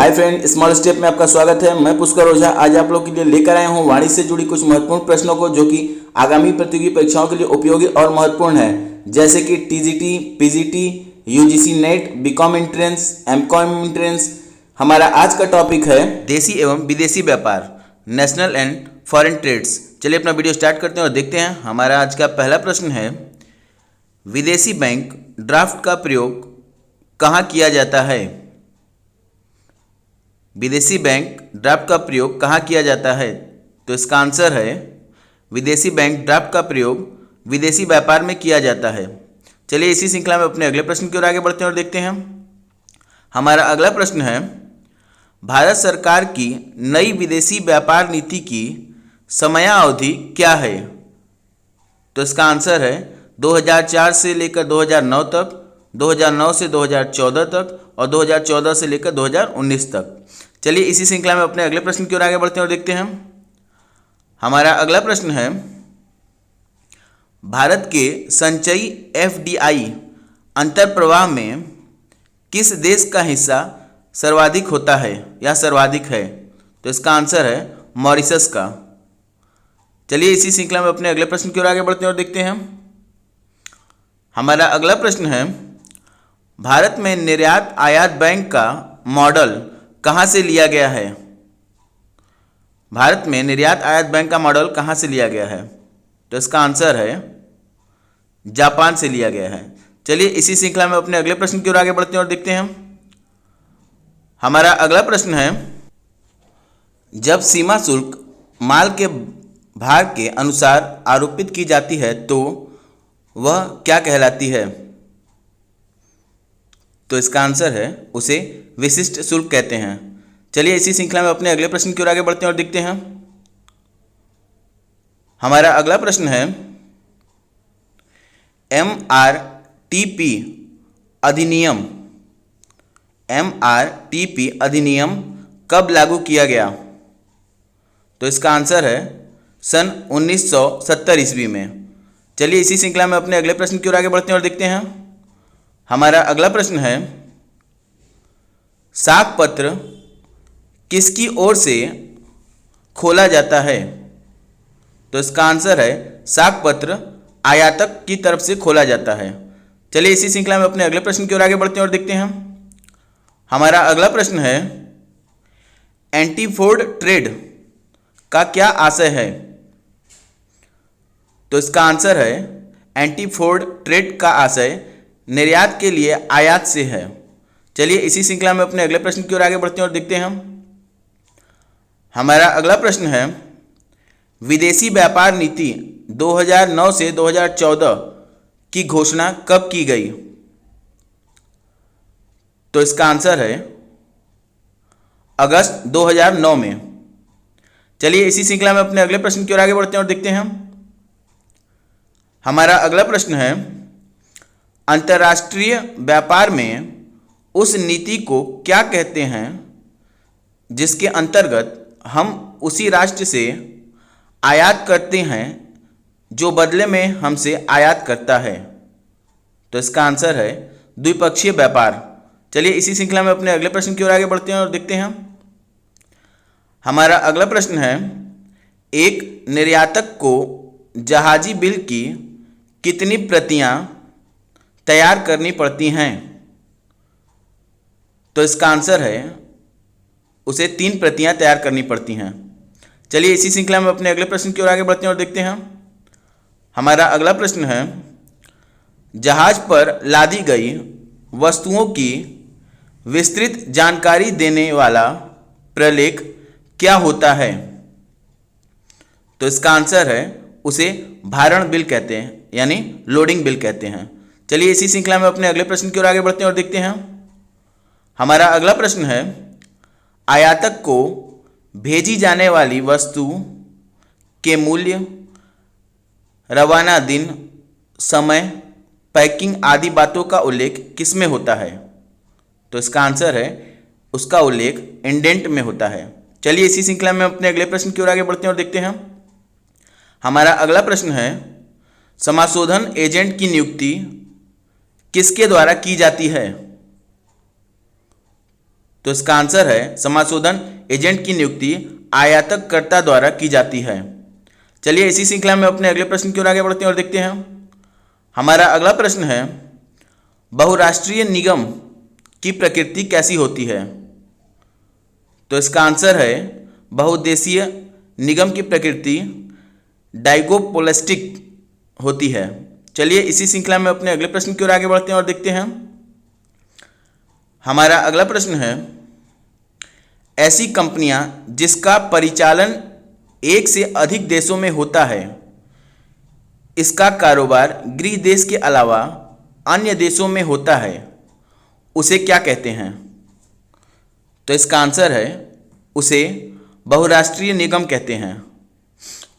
Hi friend, small step में आपका स्वागत है। मैं पुष्कर ओझा आज आप लोग के लिए लेकर आया हूं वाणिज्य से जुड़ी कुछ महत्वपूर्ण प्रश्नों को, जो कि आगामी प्रतियोगी परीक्षाओं के लिए उपयोगी और महत्वपूर्ण है, जैसे कि TGT, PGT, UGC NET, BCom entrance, MCom entrance. हमारा आज का टॉपिक है देशी एवं विदेशी व्यापार, नेशनल एंड फॉरेन ट्रेड्स। चलिए अपना वीडियो स्टार्ट करते हैं और देखते हैं। हमारा आज का पहला प्रश्न है, विदेशी बैंक ड्राफ्ट का प्रयोग कहाँ किया जाता है? विदेशी बैंक ड्राफ्ट का प्रयोग कहाँ किया जाता है? तो इसका आंसर है, विदेशी बैंक ड्राफ्ट का प्रयोग विदेशी व्यापार में किया जाता है। चलिए इसी श्रृंखला में अपने अगले प्रश्न की ओर आगे बढ़ते हैं और देखते हैं। हमारा अगला प्रश्न है, भारत सरकार की नई विदेशी व्यापार नीति की समयावधि क्या है? तो इसका आंसर है 2004 से लेकर 2009 तक, 2009 से 2014 तक और 2014 से लेकर 2019 तक। चलिए इसी श्रृंखला में अपने अगले प्रश्न की ओर आगे बढ़ते हैं और देखते हैं। हमारा अगला प्रश्न है, भारत के संचयी एफडीआई अंतर्प्रवाह में किस देश का हिस्सा सर्वाधिक होता है या सर्वाधिक है? तो इसका आंसर है मॉरिशस का। चलिए इसी श्रृंखला में अपने अगले प्रश्न की ओर आगे बढ़ते हैं और देखते हैं। हमारा अगला प्रश्न है, भारत में निर्यात आयात बैंक का मॉडल कहाँ से लिया गया है? भारत में निर्यात आयात बैंक का मॉडल कहाँ से लिया गया है? तो इसका आंसर है जापान से लिया गया है। चलिए इसी श्रृंखला में अपने अगले प्रश्न की ओर आगे बढ़ते हैं और देखते हैं। हमारा अगला प्रश्न है, जब सीमा शुल्क माल के भार के अनुसार आरोपित की जाती है तो वह क्या कहलाती है? तो इसका आंसर है, उसे विशिष्ट शुल्क कहते हैं। चलिए इसी श्रृंखला में अपने अगले प्रश्न की ओर आगे बढ़ते हैं और देखते हैं। हमारा अगला प्रश्न है, एमआरटीपी अधिनियम कब लागू किया गया? तो इसका आंसर है सन 1970 ईस्वी में। चलिए इसी श्रृंखला में अपने अगले प्रश्न की ओर आगे बढ़ते हैं और देखते हैं। हमारा अगला प्रश्न है, साख पत्र किसकी ओर से खोला जाता है? तो इसका आंसर है, साख पत्र आयातक की तरफ से खोला जाता है। चलिए इसी श्रृंखला में अपने अगले प्रश्न की ओर आगे बढ़ते हैं और देखते हैं। हमारा अगला प्रश्न है, एंटी फोर्ड ट्रेड का क्या आशय है? तो इसका आंसर है, एंटी फोर्ड ट्रेड का आशय निर्यात के लिए आयात से है। चलिए इसी श्रृंखला में अपने अगले प्रश्न की ओर आगे बढ़ते हैं और देखते हैं। हमारा अगला प्रश्न है, विदेशी व्यापार नीति 2009 से 2014 की घोषणा कब की गई? तो इसका आंसर है अगस्त 2009 में। चलिए इसी श्रृंखला में अपने अगले प्रश्न की ओर आगे बढ़ते हैं और देखते हैं। हमारा अगला प्रश्न है, अंतर्राष्ट्रीय व्यापार में उस नीति को क्या कहते हैं जिसके अंतर्गत हम उसी राष्ट्र से आयात करते हैं जो बदले में हमसे आयात करता है? तो इसका आंसर है द्विपक्षीय व्यापार। चलिए इसी श्रृंखला में अपने अगले प्रश्न की ओर आगे बढ़ते हैं और देखते हैं। हमारा अगला प्रश्न है, एक निर्यातक को जहाजी बिल की कितनी प्रतियां तैयार करनी पड़ती हैं? तो इसका आंसर है, उसे 3 प्रतियां तैयार करनी पड़ती हैं। चलिए इसी श्रृंखला में अपने अगले प्रश्न की ओर आगे बढ़ते हैं और देखते हैं। हमारा अगला प्रश्न है, जहाज पर लादी गई वस्तुओं की विस्तृत जानकारी देने वाला प्रलेख क्या होता है? तो इसका आंसर है, उसे भारण बिल कहते हैं, यानी लोडिंग बिल कहते हैं। चलिए इसी श्रृंखला में अपने अगले प्रश्न की ओर आगे बढ़ते हैं और देखते हैं। हमारा अगला प्रश्न है, आयातक को भेजी जाने वाली वस्तु के मूल्य, रवाना दिन, समय, पैकिंग आदि बातों का उल्लेख किस में होता है? तो इसका आंसर है, उसका उल्लेख इंडेंट में होता है। चलिए इसी श्रृंखला में अपने अगले प्रश्न की ओर आगे बढ़ते हैं और देखते हैं। हमारा अगला प्रश्न है, समाशोधन एजेंट की नियुक्ति किसके द्वारा की जाती है? तो इसका आंसर है समाशोधन एजेंट की नियुक्ति आयातकर्ता द्वारा की जाती है। चलिए इसी श्रृंखला में अपने अगले प्रश्न की ओर आगे बढ़ते हैं और देखते हैं। हमारा अगला प्रश्न है, बहुराष्ट्रीय निगम की प्रकृति कैसी होती है? तो इसका आंसर है बहुउद्देशीय निगम की प्रकृति डाइगोपोलिस्टिक होती है। चलिए इसी श्रृंखला में अपने अगले प्रश्न की ओर आगे बढ़ते हैं और देखते हैं। हमारा अगला प्रश्न है, ऐसी कंपनियां जिसका परिचालन एक से अधिक देशों में होता है, इसका कारोबार गृह देश के अलावा अन्य देशों में होता है, उसे क्या कहते हैं? तो इसका आंसर है उसे बहुराष्ट्रीय निगम कहते हैं।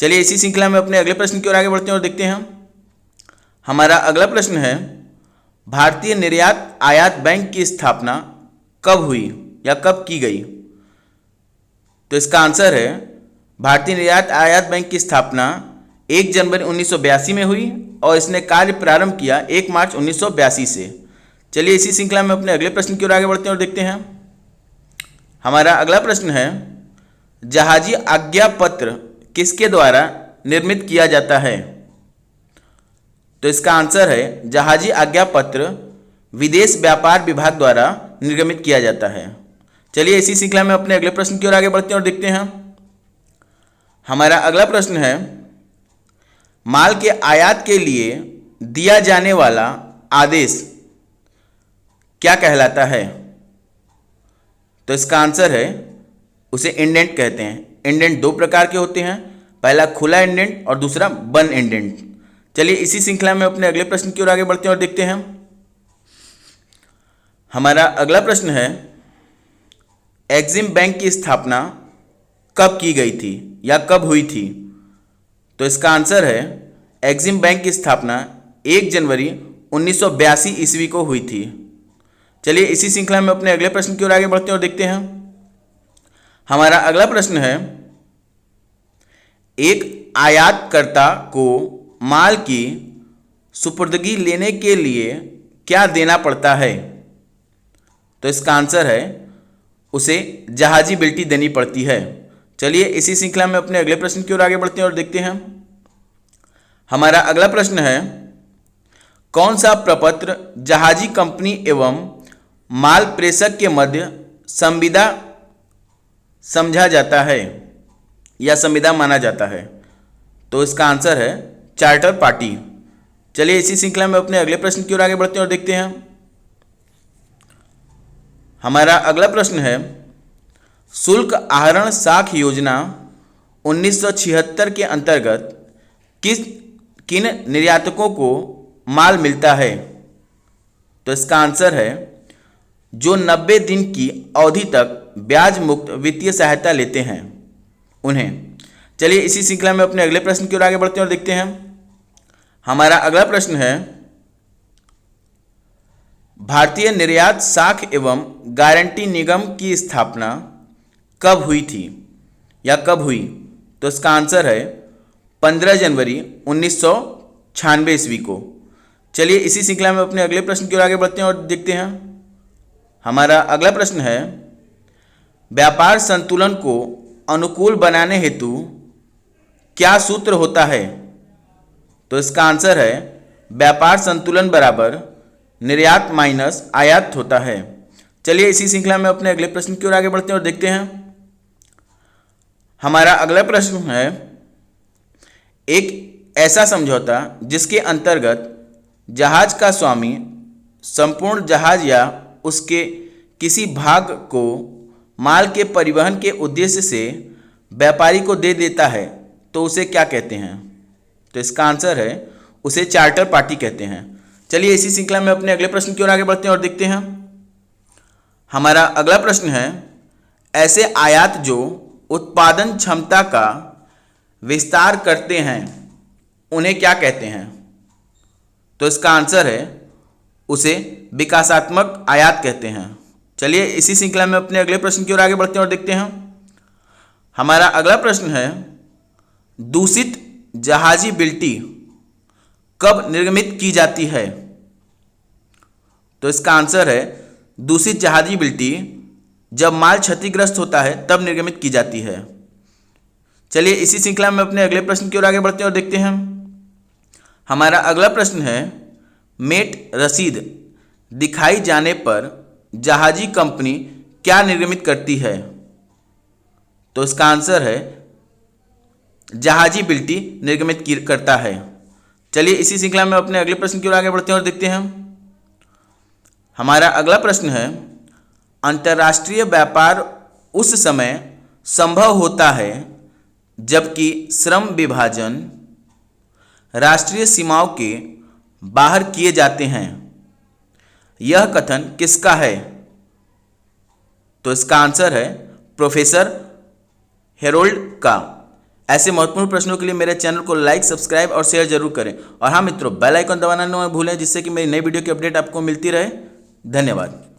चलिए इसी श्रृंखला में अपने अगले प्रश्न की ओर आगे बढ़ते हैं और देखते हैं। हमारा अगला प्रश्न है, भारतीय निर्यात आयात बैंक की स्थापना कब हुई या कब की गई? तो इसका आंसर है भारतीय निर्यात आयात बैंक की स्थापना 1 जनवरी 1982 में हुई और इसने कार्य प्रारंभ किया 1 मार्च 1982 से। चलिए इसी श्रृंखला में अपने अगले प्रश्न की ओर आगे बढ़ते हैं और देखते हैं। हमारा अगला प्रश्न है, जहाजी आज्ञा पत्र किसके द्वारा निर्मित किया जाता है? तो इसका आंसर है जहाजी आज्ञा पत्र विदेश व्यापार विभाग द्वारा निर्गमित किया जाता है। चलिए इसी श्रृंखला में अपने अगले प्रश्न की ओर आगे बढ़ते हैं और देखते हैं। हमारा अगला प्रश्न है, माल के आयात के लिए दिया जाने वाला आदेश क्या कहलाता है? तो इसका आंसर है उसे इंडेंट कहते हैं। इंडेंट 2 प्रकार के होते हैं, पहला खुला इंडेंट और दूसरा बंद इंडेंट। चलिए इसी श्रृंखला में अपने अगले प्रश्न की ओर आगे बढ़ते हैं और देखते हैं। हमारा अगला प्रश्न है, एक्सिम बैंक की स्थापना कब की गई थी या कब हुई थी? तो इसका आंसर है एक्सिम बैंक की स्थापना 1 जनवरी 1982 ईस्वी को हुई थी। चलिए इसी श्रृंखला में अपने अगले प्रश्न की ओर आगे बढ़ते हैं और देखते हैं। हमारा अगला प्रश्न है, एक आयातकर्ता को माल की सुपुर्दगी लेने के लिए क्या देना पड़ता है? तो इसका आंसर है उसे जहाजी बिल्टी देनी पड़ती है। चलिए इसी श्रृंखला में अपने अगले प्रश्न की ओर आगे बढ़ते हैं और देखते हैं। हमारा अगला प्रश्न है, कौन सा प्रपत्र जहाजी कंपनी एवं माल प्रेषक के मध्य संविदा समझा जाता है या संविदा माना जाता है? तो इसका आंसर है चार्टर पार्टी। चलिए इसी श्रृंखला में अपने अगले प्रश्न की ओर आगे बढ़ते हैं और देखते हैं। हमारा अगला प्रश्न है, शुल्क आहरण साख योजना 1976 के अंतर्गत किन निर्यातकों को माल मिलता है? तो इसका आंसर है जो 90 दिन की अवधि तक ब्याज मुक्त वित्तीय सहायता लेते हैं उन्हें। चलिए इसी श्रृंखला में अपने अगले प्रश्न की ओर आगे बढ़ते हैं और देखते हैं। हमारा अगला प्रश्न है, भारतीय निर्यात साख एवं गारंटी निगम की स्थापना कब हुई थी या कब हुई? तो इसका आंसर है 15 जनवरी 1996 ईस्वी को। चलिए इसी श्रृंखला में अपने अगले प्रश्न की ओर आगे बढ़ते हैं और देखते हैं। हमारा अगला प्रश्न है, व्यापार संतुलन को अनुकूल बनाने हेतु क्या सूत्र होता है? तो इसका आंसर है व्यापार संतुलन बराबर निर्यात माइनस आयात होता है। चलिए इसी श्रृंखला में अपने अगले प्रश्न की ओर आगे बढ़ते हैं और देखते हैं। हमारा अगला प्रश्न है, एक ऐसा समझौता जिसके अंतर्गत जहाज का स्वामी संपूर्ण जहाज या उसके किसी भाग को माल के परिवहन के उद्देश्य से व्यापारी को दे देता है, तो उसे क्या कहते हैं? तो इसका आंसर है उसे चार्टर पार्टी कहते हैं। चलिए इसी श्रृंखला में अपने अगले प्रश्न की ओर आगे बढ़ते हैं और देखते हैं। हमारा अगला प्रश्न है, ऐसे आयात जो उत्पादन क्षमता का विस्तार करते हैं उन्हें क्या कहते हैं? तो इसका आंसर है उसे विकासात्मक आयात कहते हैं। चलिए इसी श्रृंखला में अपने अगले प्रश्न की ओर आगे बढ़ते हैं और देखते हैं। हमारा अगला प्रश्न है, दूषित जहाजी बिल्टी कब निर्गमित की जाती है? तो इसका आंसर है दूषित जहाजी बिल्टी जब माल क्षतिग्रस्त होता है तब निर्गमित की जाती है। चलिए इसी श्रृंखला में अपने अगले प्रश्न की ओर आगे बढ़ते हैं और देखते हैं। हमारा अगला प्रश्न है, मेट रसीद दिखाई जाने पर जहाजी कंपनी क्या निर्गमित करती है? तो इसका आंसर है जहाजी बिल्टी निर्गमित करता है। चलिए इसी श्रृंखला में अपने अगले प्रश्न की ओर आगे बढ़ते हैं और देखते हैं। हमारा अगला प्रश्न है, अंतर्राष्ट्रीय व्यापार उस समय संभव होता है जबकि श्रम विभाजन राष्ट्रीय सीमाओं के बाहर किए जाते हैं। यह कथन किसका है? तो इसका आंसर है प्रोफेसर हेरोल्ड का। ऐसे महत्वपूर्ण प्रश्नों के लिए मेरे चैनल को लाइक, सब्सक्राइब और शेयर जरूर करें। और हाँ मित्रों, बेल आइकन दबाना न भूलें जिससे कि मेरी नई वीडियो की अपडेट आपको मिलती रहे। धन्यवाद।